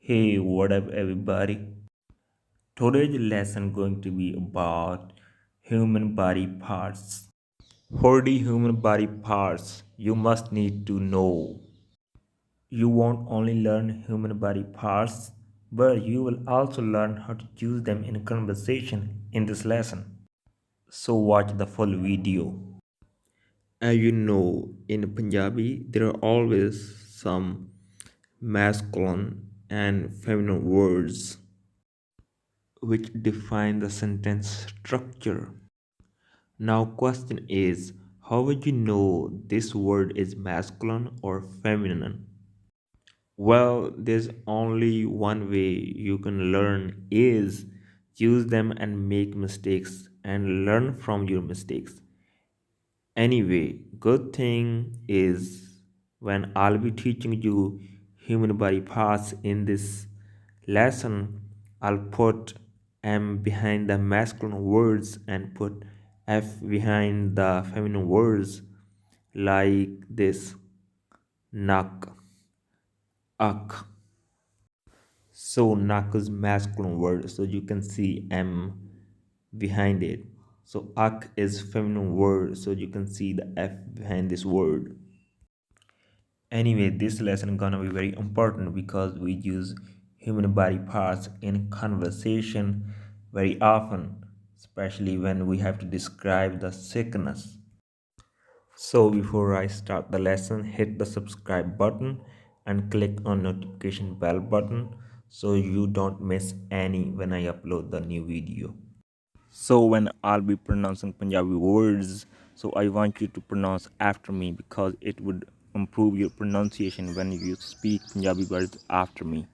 Hey, what up, everybody? Today's lesson going to be about human body parts. For the human body parts, you must need to know. You won't only learn human body parts, but you will also learn how to use them in conversation in this lesson. So watch the full video. As you know, in Punjabi, there are always some masculine and feminine words which define the sentence structure. Now question is, how would you know this word is masculine or feminine? Well, there's only one way you can learn is use them and make mistakes and learn from your mistakes. Anyway, good thing is when I'll be teaching you human body parts in this lesson, I'll put M behind the masculine words and put F behind the feminine words like this: nak, ak. So nak is masculine word, so you can see M behind it. So ak is feminine word, so you can see the F behind this word. Anyway, this lesson gonna be very important because we use human body parts in conversation very often, especially when we have to describe the sickness. So before I start the lesson, hit the subscribe button and click on notification bell button so you don't miss any when I upload the new video. So when I'll be pronouncing Punjabi words, so I want you to pronounce after me because it would improve your pronunciation when you speak Punjabi words after me.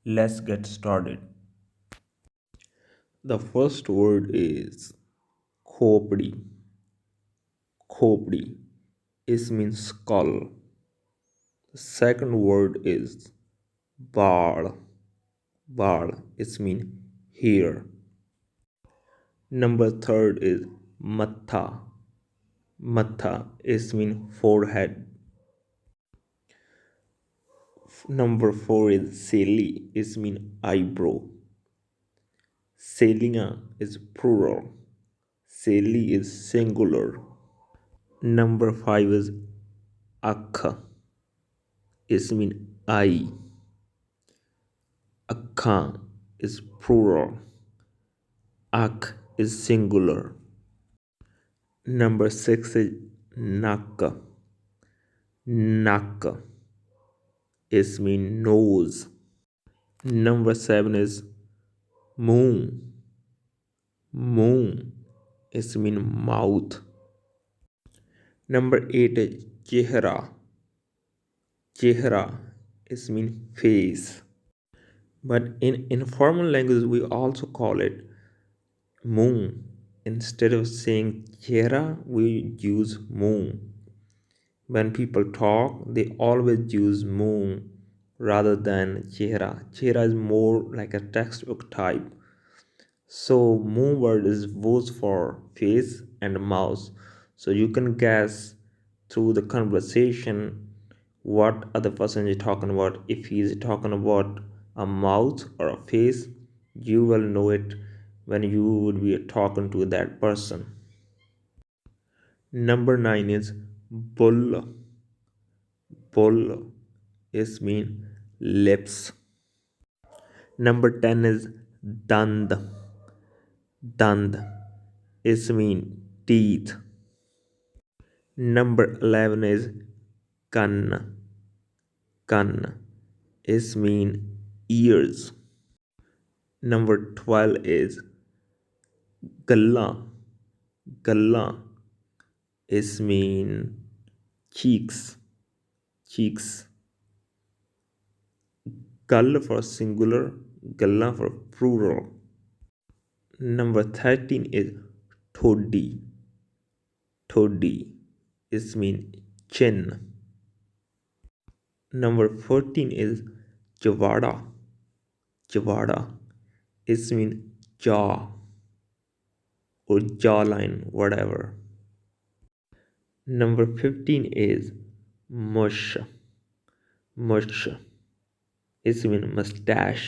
Let's get started. The first word is khopdi. Khopdi. It means skull. The second word is bal. Bal. It means hair. Number third is matha. Matha is mean forehead. Number four is seli is mean eyebrow. Selia is plural. Seli is singular. Number five is akha is mean eye. Akha is plural. Ak is singular. Number six is naka. Naka is mean nose. Number seven is moon. Moon is mean mouth. Number eight is chehra. Chehra is mean face. But in informal language we also call it moon. Instead of saying chehra, we use moon. When people talk, they always use moon rather than chehra. Chehra is more like a textbook type. So moon word is both for face and mouth. So you can guess through the conversation what other person is talking about. If he is talking about a mouth or a face, you will know it when you would be talking to that person. Number nine is bull. Bull is mean lips. Number 10 is dand. Dand is mean teeth. Number 11 is kan. Kan is mean ears. Number 12 is galla. Galla is mean cheeks. Cheeks. Gall for singular, galla for plural. Number 13 is thoddi. Thoddi is mean chin. Number 14 is javada. Javada is mean jaw or jawline, whatever. Number 15 is mush. Mush It's mean mustache.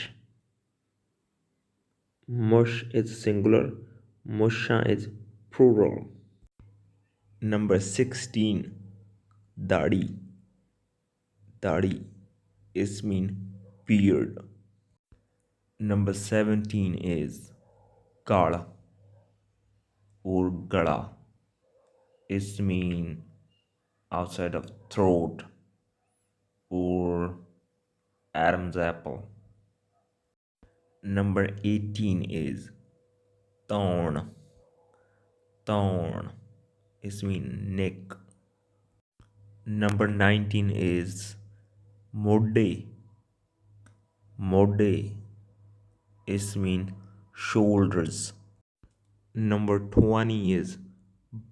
Mush is singular. Musha is plural. Number 16. Dadi. Dadi is mean beard. Number 17 is Kala or Gala. Is mean outside of throat or Adam's apple. Number 18 is Thorn. Thorn is mean neck. Number 19 is Mode. Mode is mean shoulders. Number 20 is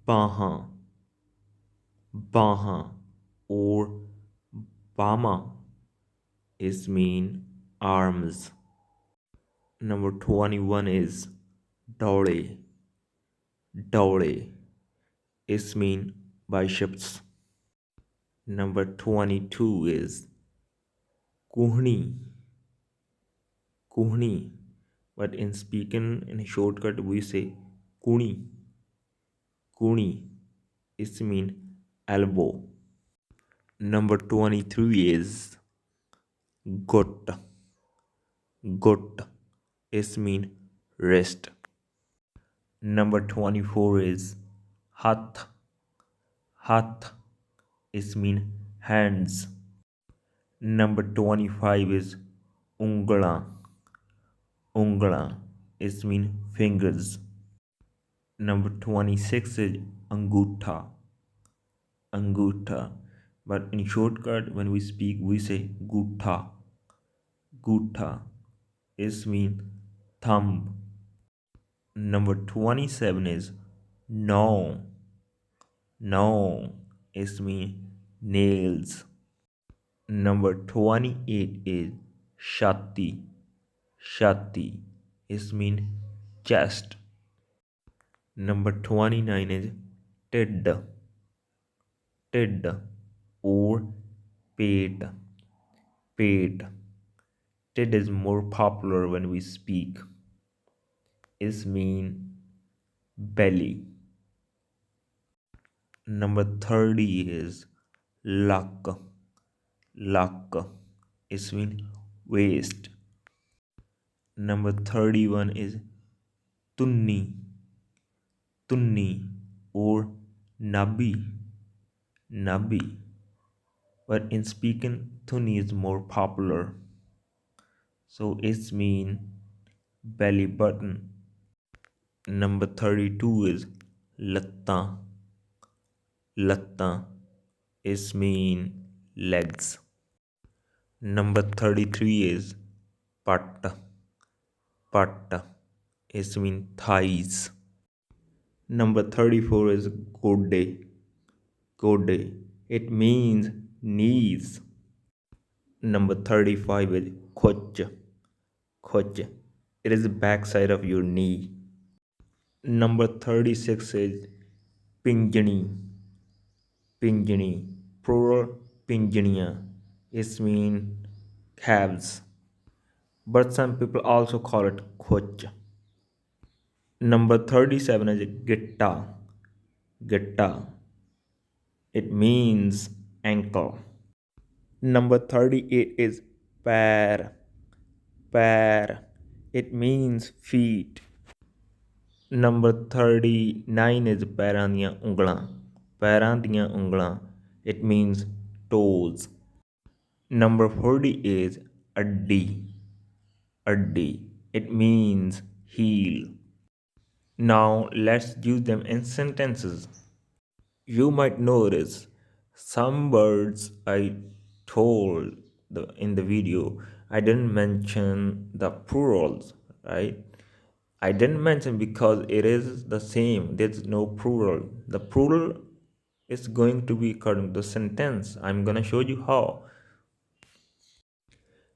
Baha. Baha or Bama is mean arms. Number 21 is Dore. Dore is mean biceps. Number 22 is Kuhni. Kuhni. But in speaking in a shortcut we say Kuni. Kuni is mean elbow. Number 23 is Gut. Gut is mean wrist. Number 24 is Hath. Hath is mean hands. Number 25 is Ungla. Ungla is mean fingers. Number 26 is Angutha. Angutha. But in shortcut when we speak we say Gutha. Gutha is mean thumb. Number 27 is No. No is mean nails. Number 28 is Shati. Shati is mean chest. Number 29 is Tid. Tid or pate. Pate. Tid is more popular when we speak. Is mean belly. Number 30 is Luck. Luck is mean waist. Number 31 is Tunni. Tunni or Nabi. Nabi. But in speaking, Tunni is more popular. So it's mean belly button. Number 32 is Latta. Latta is mean legs. Number 33 is Patta. Patta is mean thighs. Number 34 is Gode. Gode. It means knees. Number 35 is Khoch. Khoch. It is the backside of your knee. Number 36 is Pinjani. Pinjani. Plural Pinjaniya. It means calves. But some people also call it Khoch. Number 37 is Gitta. Gitta. It means ankle. Number 38 is Pair. Pair. It means feet. Number 39 is ਪੈਰਾਂ ਦੀਆਂ ਉਂਗਲਾਂ. ਪੈਰਾਂ ਦੀਆਂ ਉਂਗਲਾਂ. It means toes. Number 40 is ਅੱਡੀ. ਅੱਡੀ. It means heel. Now let's use them in sentences. You might notice some words I told in the video, I didn't mention the plurals, right? I didn't mention because it is the same. There's no plural. The plural is going to be according to the sentence. I'm gonna show you how.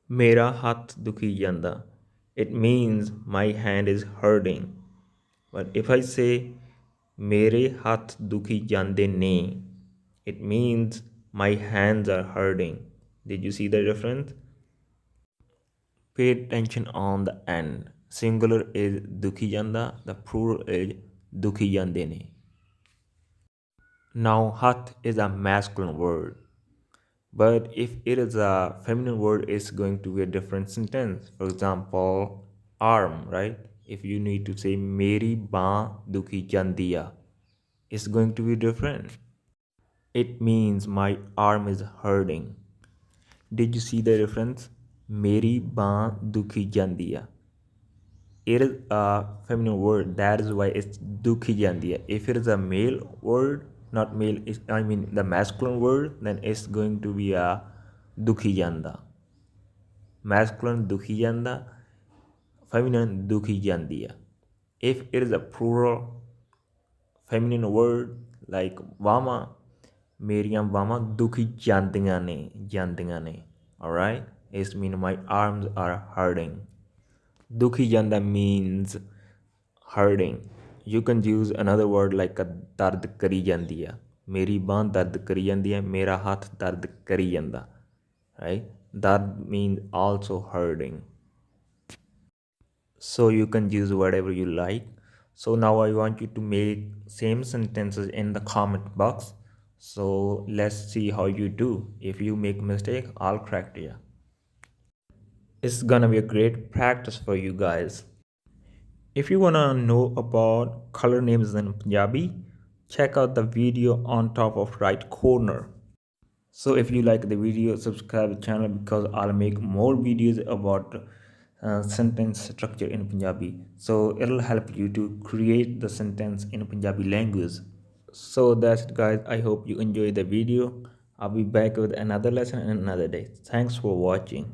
Mera hath dukhi janda. It means my hand is hurting. But if I say mere hath dukhi jande ne, it means my hands are hurting. Did you see the difference? Pay attention on the end. Singular is dukhi janda, the plural is dukhi jande ne. Now, hath is a masculine word, but if it is a feminine word, it's going to be a different sentence. For example, arm, right? If you need to say Meri baan dukhi jandiya, it's going to be different. It means my arm is hurting. Did you see the difference? Meri baan dukhi jandiya. It is a feminine word, that is why it's dukhi jandiya. If it is a male word, not male, I mean the masculine word, then it's going to be a dukhi janda. Masculine dukhi janda, feminine dukhi jandiya. If it is a plural feminine word like vama, ਮੇਰੀਆਂ ਬਾਹਾਂ ਦੁਖੀ ਜਾਂਦੀਆਂ ਨੇ, alright, it means my arms are hurting. Dukhi janda means hurting. You can use another word like a ਦਰਦ ਕਰੀ ਜਾਂਦੀ ਆ, ਮੇਰੀ ਬਾਂਹ ਦਰਦ ਕਰੀ ਜਾਂਦੀ ਹੈ, ਮੇਰਾ ਹੱਥ ਦਰਦ ਕਰੀ ਜਾਂਦਾ, right? That means also hurting. So you can use whatever you like. So now I want you to make same sentences in the comment box. So let's see how you do. If you make mistake, I'll correct you. It's gonna be a great practice for you guys. If you wanna know about color names in Punjabi, check out the video on top of right corner. So if you like the video, subscribe the channel because I'll make more videos about sentence structure in Punjabi. So it'll help you to create the sentence in Punjabi language. So that's it guys. I hope you enjoyed the video. I'll be back with another lesson in another day. Thanks for watching.